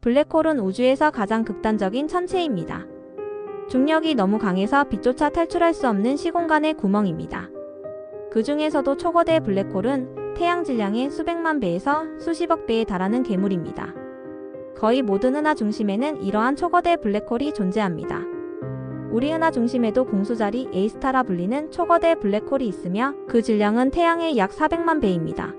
블랙홀은 우주에서 가장 극단적인 천체입니다. 중력이 너무 강해서 빛조차 탈출할 수 없는 시공간의 구멍입니다. 그 중에서도 초거대 블랙홀은 태양 질량의 수백만 배에서 수십억 배에 달하는 괴물입니다. 거의 모든 은하 중심에는 이러한 초거대 블랙홀이 존재합니다. 우리 은하 중심에도 공수자리 A스타라 불리는 초거대 블랙홀이 있으며 그 질량은 태양의 약 400만 배입니다.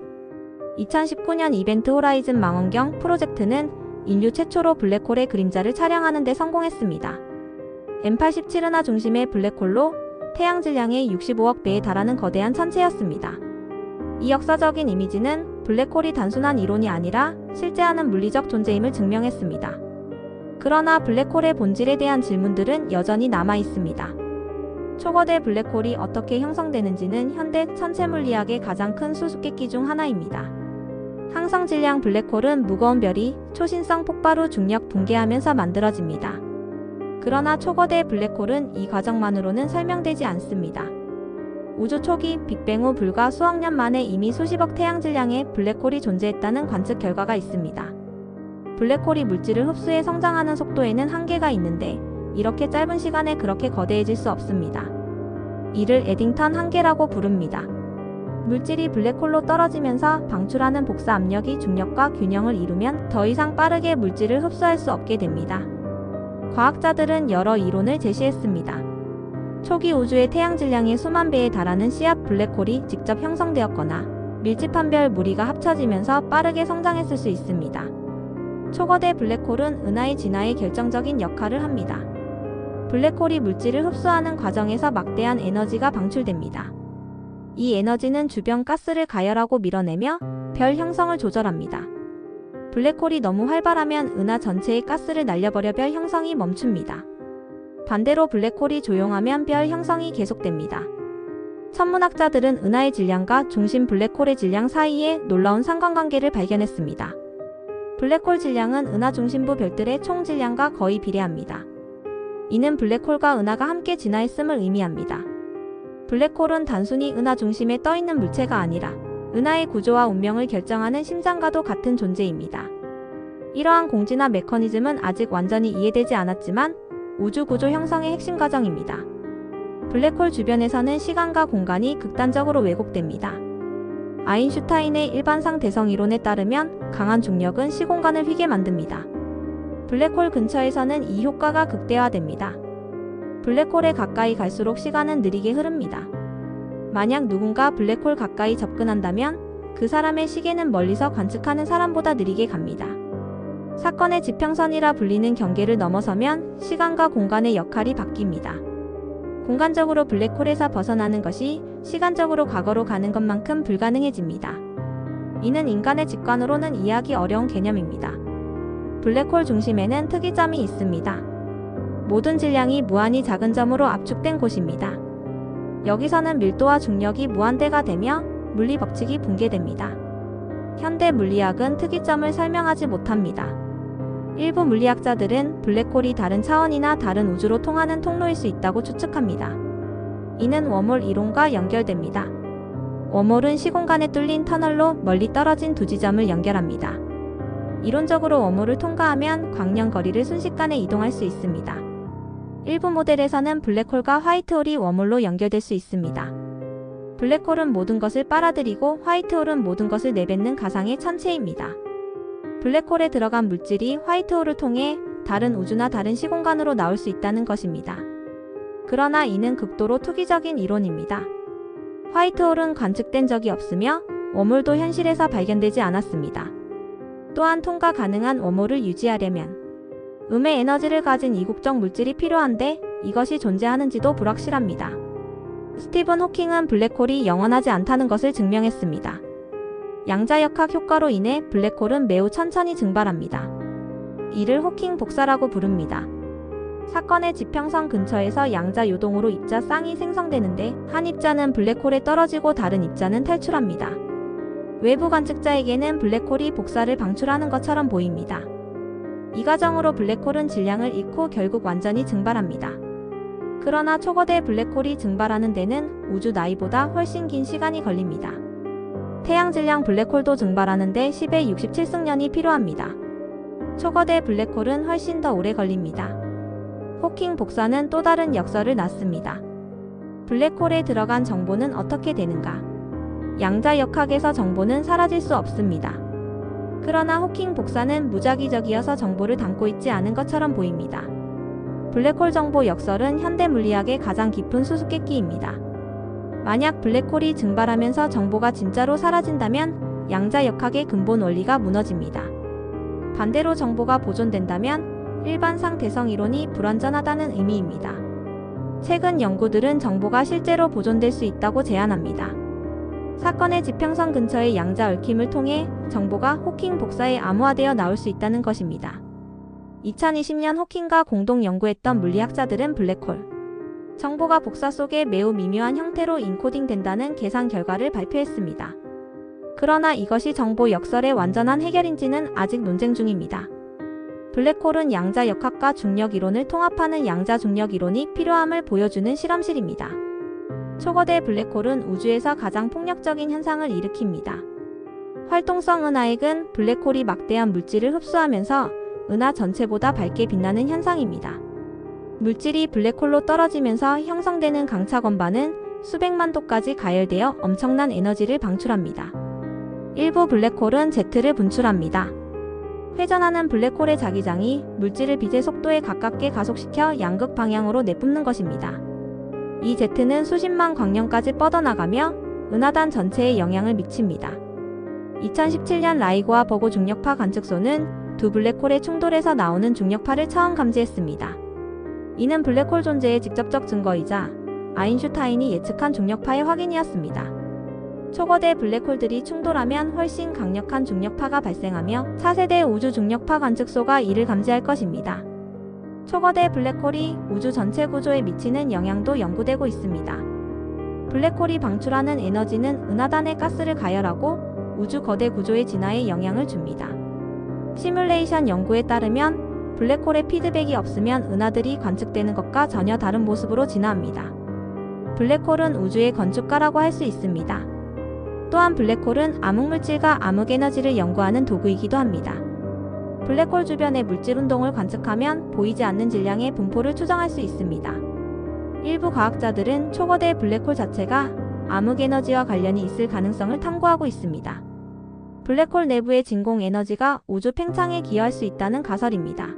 2019년 이벤트 호라이즌 망원경 프로젝트는 인류 최초로 블랙홀의 그림자를 촬영하는 데 성공했습니다. M87 은하 중심의 블랙홀로 태양 질량의 65억 배에 달하는 거대한 천체였습니다. 이 역사적인 이미지는 블랙홀이 단순한 이론이 아니라 실제하는 물리적 존재임을 증명했습니다. 그러나 블랙홀의 본질에 대한 질문들은 여전히 남아 있습니다. 초거대 블랙홀이 어떻게 형성되는지는 현대 천체 물리학의 가장 큰 수수께끼 중 하나입니다. 항성 질량 블랙홀은 무거운 별이 초신성 폭발 후 중력 붕괴하면서 만들어집니다. 그러나 초거대 블랙홀은 이 과정만으로는 설명되지 않습니다. 우주 초기 빅뱅 후 불과 수억 년 만에 이미 수십억 태양 질량의 블랙홀이 존재했다는 관측 결과가 있습니다. 블랙홀이 물질을 흡수해 성장하는 속도에는 한계가 있는데 이렇게 짧은 시간에 그렇게 거대해질 수 없습니다. 이를 에딩턴 한계라고 부릅니다. 물질이 블랙홀로 떨어지면서 방출하는 복사 압력이 중력과 균형을 이루면 더 이상 빠르게 물질을 흡수할 수 없게 됩니다. 과학자들은 여러 이론을 제시했습니다. 초기 우주의 태양 질량의 수만 배에 달하는 씨앗 블랙홀이 직접 형성되었거나 밀집한 별 무리가 합쳐지면서 빠르게 성장했을 수 있습니다. 초거대 블랙홀은 은하의 진화에 결정적인 역할을 합니다. 블랙홀이 물질을 흡수하는 과정에서 막대한 에너지가 방출됩니다. 이 에너지는 주변 가스를 가열하고 밀어내며 별 형성을 조절합니다. 블랙홀이 너무 활발하면 은하 전체의 가스를 날려버려 별 형성이 멈춥니다. 반대로 블랙홀이 조용하면 별 형성이 계속됩니다. 천문학자들은 은하의 질량과 중심 블랙홀의 질량 사이에 놀라운 상관관계를 발견했습니다. 블랙홀 질량은 은하 중심부 별들의 총 질량과 거의 비례합니다. 이는 블랙홀과 은하가 함께 진화했음을 의미합니다. 블랙홀은 단순히 은하 중심에 떠있는 물체가 아니라 은하의 구조와 운명을 결정하는 심장과도 같은 존재입니다. 이러한 공진화 메커니즘은 아직 완전히 이해되지 않았지만 우주 구조 형성의 핵심 과정입니다. 블랙홀 주변에서는 시간과 공간이 극단적으로 왜곡됩니다. 아인슈타인의 일반상 대성 이론에 따르면 강한 중력은 시공간을 휘게 만듭니다. 블랙홀 근처에서는 이 효과가 극대화됩니다. 블랙홀에 가까이 갈수록 시간은 느리게 흐릅니다. 만약 누군가 블랙홀 가까이 접근한다면 그 사람의 시계는 멀리서 관측하는 사람보다 느리게 갑니다. 사건의 지평선이라 불리는 경계를 넘어서면 시간과 공간의 역할이 바뀝니다. 공간적으로 블랙홀에서 벗어나는 것이 시간적으로 과거로 가는 것만큼 불가능해집니다. 이는 인간의 직관으로는 이해하기 어려운 개념입니다. 블랙홀 중심에는 특이점이 있습니다. 모든 질량이 무한히 작은 점으로 압축된 곳입니다. 여기서는 밀도와 중력이 무한대가 되며 물리 법칙이 붕괴됩니다. 현대 물리학은 특이점을 설명하지 못합니다. 일부 물리학자들은 블랙홀이 다른 차원이나 다른 우주로 통하는 통로일 수 있다고 추측합니다. 이는 웜홀 이론과 연결됩니다. 웜홀은 시공간에 뚫린 터널로 멀리 떨어진 두 지점을 연결합니다. 이론적으로 웜홀을 통과하면 광년 거리를 순식간에 이동할 수 있습니다. 일부 모델에서는 블랙홀과 화이트홀이 웜홀로 연결될 수 있습니다. 블랙홀은 모든 것을 빨아들이고 화이트홀은 모든 것을 내뱉는 가상의 천체입니다. 블랙홀에 들어간 물질이 화이트홀을 통해 다른 우주나 다른 시공간으로 나올 수 있다는 것입니다. 그러나 이는 극도로 투기적인 이론입니다. 화이트홀은 관측된 적이 없으며 웜홀도 현실에서 발견되지 않았습니다. 또한 통과 가능한 웜홀을 유지하려면 음의 에너지를 가진 이국적 물질이 필요한데 이것이 존재하는지도 불확실합니다. 스티븐 호킹은 블랙홀이 영원하지 않다는 것을 증명했습니다. 양자역학 효과로 인해 블랙홀은 매우 천천히 증발합니다. 이를 호킹 복사라고 부릅니다. 사건의 지평선 근처에서 양자 요동으로 입자 쌍이 생성되는데 한 입자는 블랙홀에 떨어지고 다른 입자는 탈출합니다. 외부 관측자에게는 블랙홀이 복사를 방출하는 것처럼 보입니다. 이 과정으로 블랙홀은 질량을 잃고 결국 완전히 증발합니다. 그러나 초거대 블랙홀이 증발하는 데는 우주 나이보다 훨씬 긴 시간이 걸립니다. 태양 질량 블랙홀도 증발하는데 10의 67승년이 필요합니다. 초거대 블랙홀은 훨씬 더 오래 걸립니다. 호킹 복사는 또 다른 역설을 낳습니다. 블랙홀에 들어간 정보는 어떻게 되는가? 양자역학에서 정보는 사라질 수 없습니다. 그러나 호킹 복사는 무작위적이어서 정보를 담고 있지 않은 것처럼 보입니다. 블랙홀 정보 역설은 현대 물리학의 가장 깊은 수수께끼입니다. 만약 블랙홀이 증발하면서 정보가 진짜로 사라진다면 양자역학의 근본 원리가 무너집니다. 반대로 정보가 보존된다면 일반상 대성 이론이 불완전하다는 의미입니다. 최근 연구들은 정보가 실제로 보존될 수 있다고 제안합니다. 사건의 지평선 근처의 양자 얽힘을 통해 정보가 호킹 복사에 암호화되어 나올 수 있다는 것입니다. 2020년 호킹과 공동 연구했던 물리학자들은 블랙홀 정보가 복사 속에 매우 미묘한 형태로 인코딩된다는 계산 결과를 발표했습니다. 그러나 이것이 정보 역설의 완전한 해결인지는 아직 논쟁 중입니다. 블랙홀은 양자역학과 중력이론을 통합하는 양자중력이론이 필요함을 보여주는 실험실입니다. 초거대 블랙홀은 우주에서 가장 폭력적인 현상을 일으킵니다. 활동성 은하액은 블랙홀이 막대한 물질을 흡수하면서 은하 전체보다 밝게 빛나는 현상입니다. 물질이 블랙홀로 떨어지면서 형성되는 강차 건반은 수백만 도까지 가열되어 엄청난 에너지를 방출합니다. 일부 블랙홀은 제트를 분출합니다. 회전하는 블랙홀의 자기장이 물질을 빛의 속도에 가깝게 가속시켜 양극 방향으로 내뿜는 것입니다. 이 제트는 수십만 광년까지 뻗어나가며 은하단 전체에 영향을 미칩니다. 2017년 라이고와 버고 중력파 관측소는 두 블랙홀의 충돌에서 나오는 중력파를 처음 감지했습니다. 이는 블랙홀 존재의 직접적 증거이자 아인슈타인이 예측한 중력파의 확인이었습니다. 초거대 블랙홀들이 충돌하면 훨씬 강력한 중력파가 발생하며 차세대 우주 중력파 관측소가 이를 감지할 것입니다. 초거대 블랙홀이 우주 전체 구조에 미치는 영향도 연구되고 있습니다. 블랙홀이 방출하는 에너지는 은하단의 가스를 가열하고 우주 거대 구조의 진화에 영향을 줍니다. 시뮬레이션 연구에 따르면 블랙홀의 피드백이 없으면 은하들이 관측되는 것과 전혀 다른 모습으로 진화합니다. 블랙홀은 우주의 건축가라고 할 수 있습니다. 또한 블랙홀은 암흑물질과 암흑에너지를 연구하는 도구이기도 합니다. 블랙홀 주변의 물질 운동을 관측하면 보이지 않는 질량의 분포를 추정할 수 있습니다. 일부 과학자들은 초거대 블랙홀 자체가 암흑에너지와 관련이 있을 가능성을 탐구하고 있습니다. 블랙홀 내부의 진공 에너지가 우주 팽창에 기여할 수 있다는 가설입니다.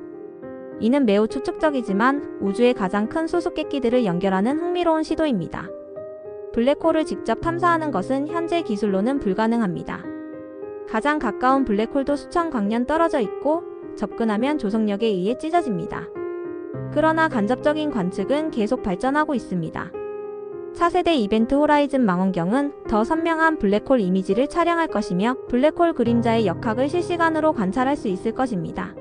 이는 매우 추측적이지만 우주의 가장 큰 수수께끼들을 연결하는 흥미로운 시도입니다. 블랙홀을 직접 탐사하는 것은 현재 기술로는 불가능합니다. 가장 가까운 블랙홀도 수천 광년 떨어져 있고 접근하면 조성력에 의해 찢어집니다. 그러나 간접적인 관측은 계속 발전하고 있습니다. 차세대 이벤트 호라이즌 망원경은 더 선명한 블랙홀 이미지를 촬영할 것이며 블랙홀 그림자의 역학을 실시간으로 관찰할 수 있을 것입니다.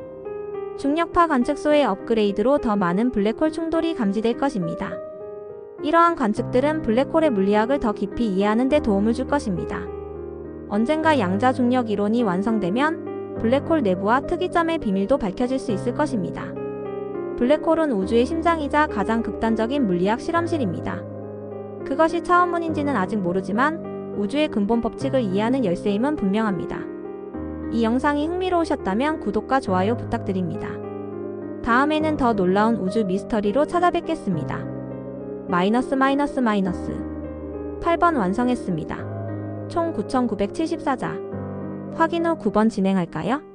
중력파 관측소의 업그레이드로 더 많은 블랙홀 충돌이 감지될 것입니다. 이러한 관측들은 블랙홀의 물리학을 더 깊이 이해하는 데 도움을 줄 것입니다. 언젠가 양자중력 이론이 완성되면 블랙홀 내부와 특이점의 비밀도 밝혀질 수 있을 것입니다. 블랙홀은 우주의 심장이자 가장 극단적인 물리학 실험실입니다. 그것이 차원문인지는 아직 모르지만 우주의 근본 법칙을 이해하는 열쇠임은 분명합니다. 이 영상이 흥미로우셨다면 구독과 좋아요 부탁드립니다. 다음에는 더 놀라운 우주 미스터리로 찾아뵙겠습니다. -. 8번 완성했습니다. 총 9,974자. 확인 후 9번 진행할까요?